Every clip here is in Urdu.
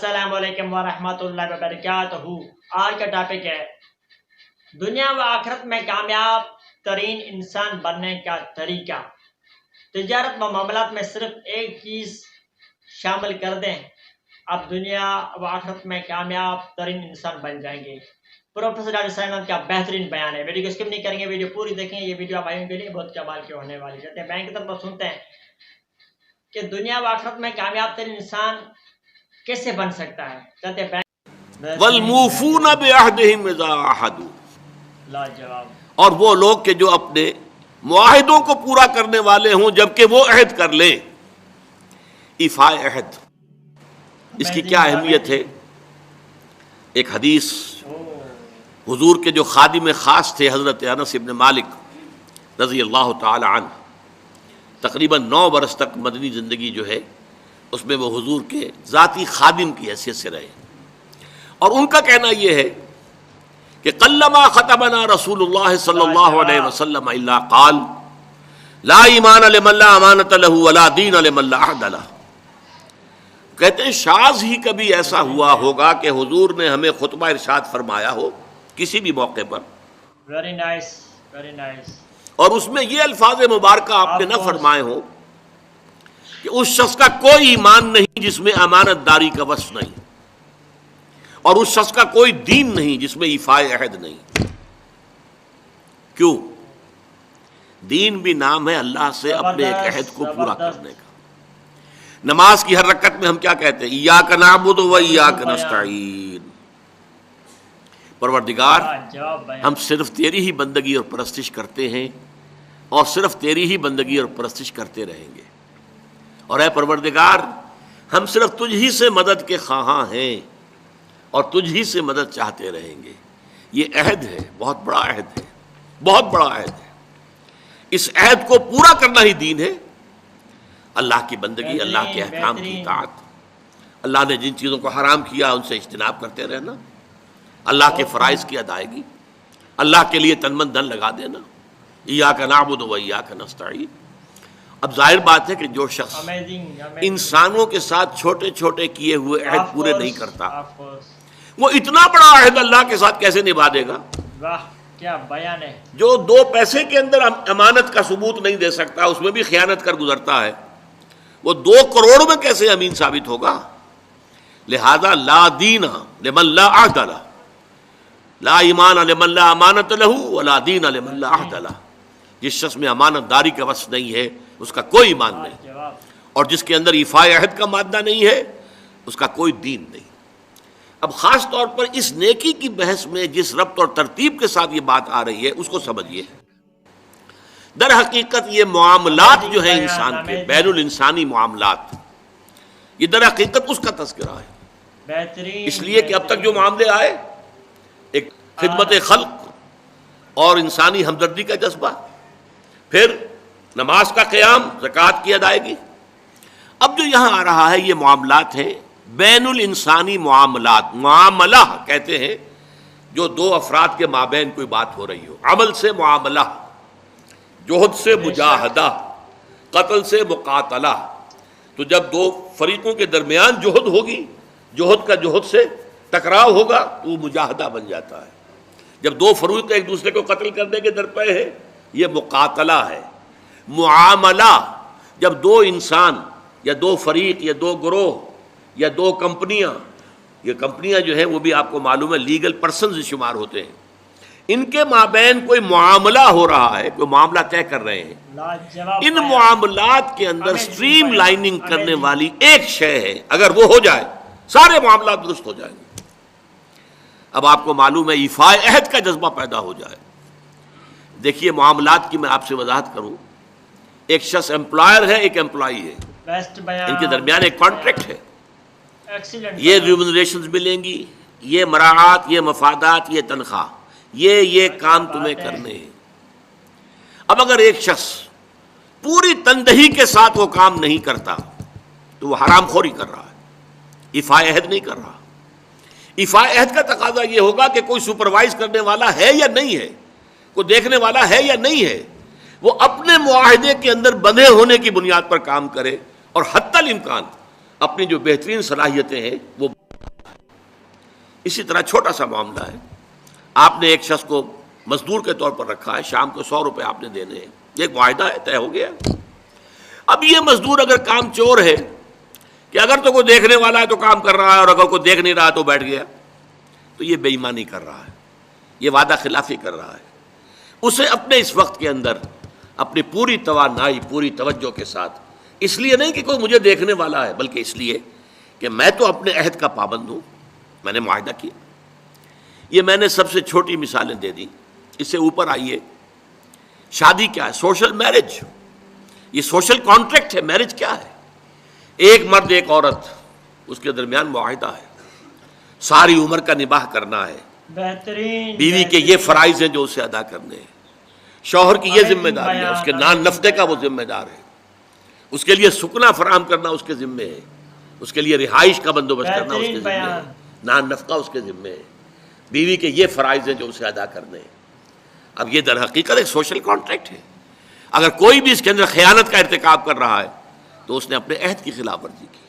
السلام علیکم ورحمۃ اللہ وبرکاتہ۔ آج کا ٹاپک ہے دنیا و آخرت میں کامیاب ترین انسان بننے کا طریقہ۔ تجارت و معاملات میں صرف ایک چیز شامل کر دیں، آپ دنیا و آخرت میں کامیاب ترین انسان بن جائیں گے۔ پروفیسر ڈاکٹر سائمن کا بہترین بیان ہے، ویڈیو کو اسکپ نہیں کریں گے، ویڈیو پوری دیکھیں، یہ ویڈیو آپ بھائیوں کے لیے بہت کمال کی ہونے والی ہے۔ بیان کی طرف سنتے ہیں کہ دنیا و آخرت میں کامیاب ترین انسان کیسے بن سکتا ہے؟ کہتے ہیں والموفون بعہدہم اذا عاہدوا، لاجواب، اور وہ لوگ کہ جو اپنے معاہدوں کو پورا کرنے والے ہوں جبکہ وہ عہد کر لیں۔ ایفاء عہد، اس کی کیا اہمیت ہے؟ ایک حدیث حضور کے جو خادم خاص تھے حضرت انس بن مالک رضی اللہ تعالی عنہ، تقریباً 9 برس تک مدنی زندگی جو ہے اس میں وہ حضور کے ذاتی خادم کی حیثیت سے رہے، اور ان کا کہنا یہ ہے کہ قلما خطبنا رسول اللہ صلی اللہ علیہ وسلم الا قال لا ایمان لمن لا امانۃ له ولا دین لمن لا عہد له۔ کہتے ہیں شاذ ہی کبھی ایسا ہوا ہوگا کہ حضور نے ہمیں خطبہ ارشاد فرمایا ہو کسی بھی موقع پر، ویری نائس، ویری نائس، اور اس میں یہ الفاظ مبارکہ آپ نے نہ فرمائے ہو کہ اس شخص کا کوئی ایمان نہیں جس میں امانت داری کا وصف نہیں، اور اس شخص کا کوئی دین نہیں جس میں ایفاء عہد نہیں۔ کیوں؟ دین بھی نام ہے اللہ سے اپنے ایک عہد کو پورا کرنے کا۔ نماز کی ہر رکعت میں ہم کیا کہتے ہیں؟ ایاک نعبد و ایاک نستعین، پروردگار ہم صرف تیری ہی بندگی اور پرستش کرتے ہیں، اور صرف تیری ہی بندگی اور پرستش کرتے رہیں گے، اور اے پروردگار ہم صرف تجھ ہی سے مدد کے خواہاں ہیں اور تجھ ہی سے مدد چاہتے رہیں گے۔ یہ عہد ہے، بہت بڑا عہد ہے، بہت بڑا عہد ہے۔ اس عہد کو پورا کرنا ہی دین ہے۔ اللہ کی بندگی، اللہ کے احکام کی اطاعت، اللہ نے جن چیزوں کو حرام کیا ان سے اجتناب کرتے رہنا، اللہ کے فرائض کی ادائیگی، اللہ کے لیے تن من دھن لگا دینا، ایاک نعبد و ایاک نستعین۔ اب ظاہر بات ہے کہ جو شخص انسانوں کے ساتھ چھوٹے چھوٹے کیے ہوئے عہد پورے نہیں کرتا، وہ اتنا بڑا عہد اللہ کے ساتھ کیسے نبھا دے گا؟ واہ کیا بیان ہے۔ جو 2 پیسے کے اندر امانت کا ثبوت نہیں دے سکتا، اس میں بھی خیانت کر گزرتا ہے، وہ 2 کروڑ میں کیسے امین ثابت ہوگا؟ لہذا لا دین لمن لا عہد لہ، لا ایمان لمن لا امانۃ لہ ولا دین لمن لا عہد لہ۔ جس شخص میں امانت داری کا وصف نہیں ہے اس کا کوئی ایمان نہیں، اور جس کے اندر ایفاء عہد کا مادہ نہیں ہے اس کا کوئی دین نہیں۔ اب خاص طور پر اس نیکی کی بحث میں جس ربط اور ترتیب کے ساتھ یہ بات آ رہی ہے اس کو سمجھیے۔ در حقیقت یہ معاملات جو ہیں انسان کے، بین الانسانی معاملات، یہ در حقیقت اس کا تذکرہ ہے، اس لیے کہ اب تک جو معاملے آئے، ایک خدمت خلق اور انسانی ہمدردی کا جذبہ، پھر نماز کا قیام، زکوٰۃ کی ادائیگی۔ اب جو یہاں آ رہا ہے یہ معاملات ہیں بین الانسانی معاملات۔ معاملہ کہتے ہیں جو 2 افراد کے مابین کوئی بات ہو رہی ہو، عمل سے معاملہ، جوہد سے مجاہدہ، قتل سے مقاتلہ۔ تو جب 2 فریقوں کے درمیان جوہد ہوگی، جوہد کا جوہد سے ٹکراؤ ہوگا تو وہ مجاہدہ بن جاتا ہے۔ جب 2 فریق ایک دوسرے کو قتل کرنے کے درپے ہیں یہ مقاتلہ ہے۔ معاملہ جب 2 انسان یا 2 فریق یا 2 گروہ یا 2 کمپنیاں، یہ کمپنیاں جو ہیں وہ بھی آپ کو معلوم ہے لیگل پرسنز شمار ہوتے ہیں، ان کے مابین کوئی معاملہ ہو رہا ہے، کوئی معاملہ طے کر رہے ہیں، ان معاملات کے اندر سٹریم لائننگ کرنے والی ایک شے ہے، اگر وہ ہو جائے سارے معاملات درست ہو جائیں گے۔ اب آپ کو معلوم ہے ایفاء عہد کا جذبہ پیدا ہو جائے۔ دیکھیے معاملات کی میں آپ سے وضاحت کروں، ایک شخص امپلائر ہے، ایک امپلائی ہے، ان کے درمیان ایک کانٹریکٹ ہے، یہ ریمونریشنز ملیں گی، یہ مراعات، یہ مفادات، یہ تنخواہ، یہ کام تمہیں کرنے ہیں۔ اب اگر ایک شخص پوری تندہی کے ساتھ وہ کام نہیں کرتا تو وہ حرام خوری کر رہا ہے، ایفاء عہد نہیں کر رہا۔ ایفاء عہد کا تقاضا یہ ہوگا کہ کوئی سپروائز کرنے والا ہے یا نہیں ہے، کوئی دیکھنے والا ہے یا نہیں ہے، وہ اپنے معاہدے کے اندر بندھے ہونے کی بنیاد پر کام کرے، اور حتی الامکان اپنی جو بہترین صلاحیتیں ہیں وہ اسی طرح چھوٹا سا معاملہ ہے، آپ نے ایک شخص کو مزدور کے طور پر رکھا ہے، شام کو 100 روپے آپ نے دینے ہیں، یہ ایک معاہدہ ہے، طے ہو گیا۔ اب یہ مزدور اگر کام چور ہے کہ اگر تو کوئی دیکھنے والا ہے تو کام کر رہا ہے اور اگر کوئی دیکھ نہیں رہا تو بیٹھ گیا، تو یہ بے ایمانی کر رہا ہے، یہ وعدہ خلافی کر رہا ہے۔ اسے اپنے اس وقت کے اندر اپنی پوری توانائی، پوری توجہ کے ساتھ، اس لیے نہیں کہ کوئی مجھے دیکھنے والا ہے، بلکہ اس لیے کہ میں تو اپنے عہد کا پابند ہوں، میں نے معاہدہ کیا۔ یہ میں نے سب سے چھوٹی مثالیں دے دی، اس سے اوپر آئیے، شادی کیا ہے؟ سوشل میرج، یہ سوشل کانٹریکٹ ہے۔ میرج کیا ہے؟ ایک مرد ایک عورت، اس کے درمیان معاہدہ ہے، ساری عمر کا نباہ کرنا ہے، بہترین بیوی کے یہ فرائض ہیں جو اسے ادا کرنے ہیں، شوہر کی یہ ذمہ داری ہے، اس کے نان نفقے کا وہ ذمہ دار ہے، اس کے لیے سکنا فراہم کرنا اس کے ذمے ہے، اس کے لیے رہائش کا بندوبست کرنا اس کے ذمے ہے، نان نفقہ اس کے ذمے ہے، بیوی کے یہ فرائض ہیں جو اسے ادا کرنے ہیں۔ اب یہ در حقیقت ایک سوشل کانٹریکٹ ہے۔ اگر کوئی بھی اس کے اندر خیانت کا ارتکاب کر رہا ہے تو اس نے اپنے عہد کی خلاف ورزی کی۔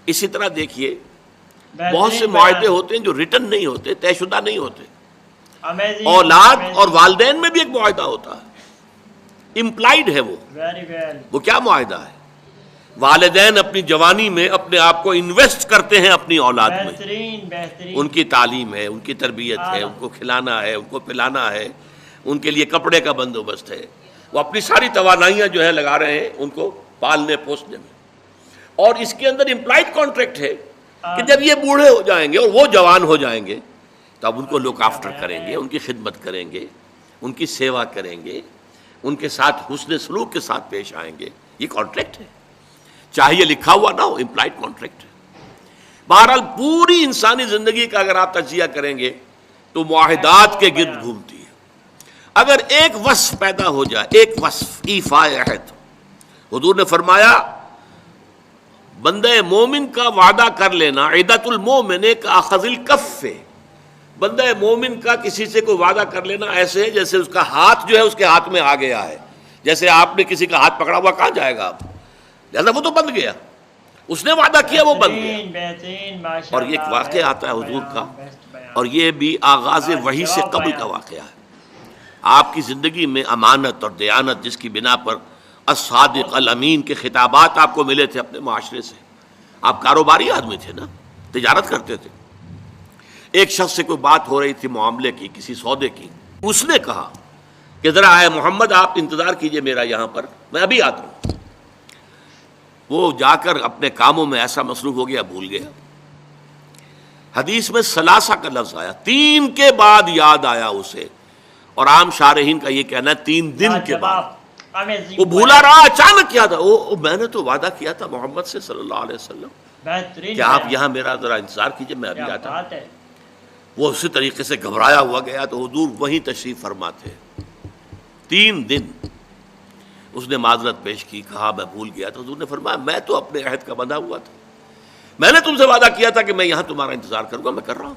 اسی طرح دیکھیے بہت سے معاہدے ہوتے ہیں جو ریٹن نہیں ہوتے، طے شدہ نہیں ہوتے۔ اولاد اور والدین میں بھی ایک معاہدہ ہوتا ہے، امپلائڈ ہے وہ کیا معاہدہ ہے؟ والدین اپنی جوانی میں اپنے آپ کو انویسٹ کرتے ہیں اپنی اولاد میں، ان کی تعلیم ہے، ان کی تربیت ہے، ان کو کھلانا ہے، ان کو پلانا ہے، ان کے لیے کپڑے کا بندوبست ہے، وہ اپنی ساری توانائیاں جو ہے لگا رہے ہیں ان کو پالنے پوسنے میں۔ اور اس کے اندر امپلائڈ کانٹریکٹ ہے کہ جب یہ بوڑھے ہو جائیں گے اور وہ جوان ہو جائیں گے تب ان کو لک آفٹر کریں گے، ان کی خدمت کریں گے، ان کی سیوا کریں گے، ان کے ساتھ حسن سلوک کے ساتھ پیش آئیں گے۔ یہ کانٹریکٹ ہے، چاہے یہ لکھا ہوا نہ ہو، امپلائڈ کانٹریکٹ ہے۔ بہرحال پوری انسانی زندگی کا اگر آپ تجزیہ کریں گے تو معاہدات کے گرد گھومتی ہے۔ اگر ایک وصف پیدا ہو جائے، ایک وصف، ایفاء عہد، حضور نے فرمایا بندہ مومن کا وعدہ کر لینا، عدت المومن کاخذ الکف، بندہ مومن کا کسی سے کوئی وعدہ کر لینا ایسے ہے جیسے اس کا ہاتھ جو ہے اس کے ہاتھ میں آ گیا ہے، جیسے آپ نے کسی کا ہاتھ پکڑا ہوا کہاں جائے گا آپ، لہذا وہ تو بند گیا، اس نے وعدہ کیا وہ بند گیا۔ اور یہ ایک واقعہ آتا ہے حضور کا، اور یہ بھی آغاز وحی سے قبل کا واقعہ ہے۔ آپ کی زندگی میں امانت اور دیانت جس کی بنا پر الصادق الامین کے خطابات آپ کو ملے تھے اپنے معاشرے سے، آپ کاروباری آدمی تھے نا، تجارت کرتے تھے۔ ایک شخص سے کوئی بات ہو رہی تھی معاملے کی، کسی سودے کی، اس نے کہا کہ ذرا آئے محمد آپ انتظار کیجئے میرا یہاں پر، میں ابھی آتا ہوں۔ وہ جا کر اپنے کاموں میں ایسا مصروف ہو گیا، بھول گیا۔ حدیث میں ثلاثہ کا لفظ آیا، 3 کے بعد یاد آیا اسے، اور عام شارحین کا یہ کہنا ہے 3 دن کے بعد۔ وہ بھولا رہا، اچانک یاد آیا، میں نے تو وعدہ کیا تھا محمد سے صلی اللہ علیہ وسلم کہ آپ یہاں میرا ذرا انتظار کیجئے، میں ابھی آتا ہوں۔ وہ اسی طریقے سے گھبرایا ہوا گیا تو حضور وہیں تشریف فرما تھے۔ 3 دن اس نے معذرت پیش کی، کہا میں بھول گیا تھا۔ حضور نے فرمایا میں تو اپنے عہد کا بندھا ہوا تھا، میں نے تم سے وعدہ کیا تھا کہ میں یہاں تمہارا انتظار کروں گا، میں کر رہا ہوں۔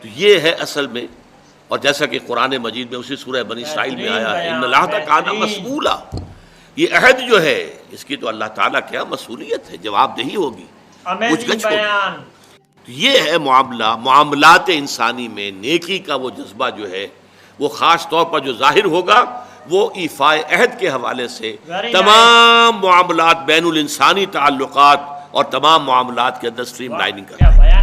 تو یہ ہے اصل میں، اور جیسا کہ قرآن مجید میں اسی سورہ بنی اسرائیل میں آیا ہے ان العہد کان مسئولا، یہ عہد جو ہے اس کی تو اللہ تعالیٰ کیا مسئولیت ہے، جواب دہی ہوگی، کچھ گچھ ہوگی۔ تو یہ ہے معاملات انسانی میں نیکی کا وہ جذبہ جو ہے وہ خاص طور پر جو ظاہر ہوگا وہ ایفاء عہد کے حوالے سے تمام معاملات، بین الانسانی تعلقات اور تمام معاملات کے اندر سٹریم لائننگ کرنا ہے۔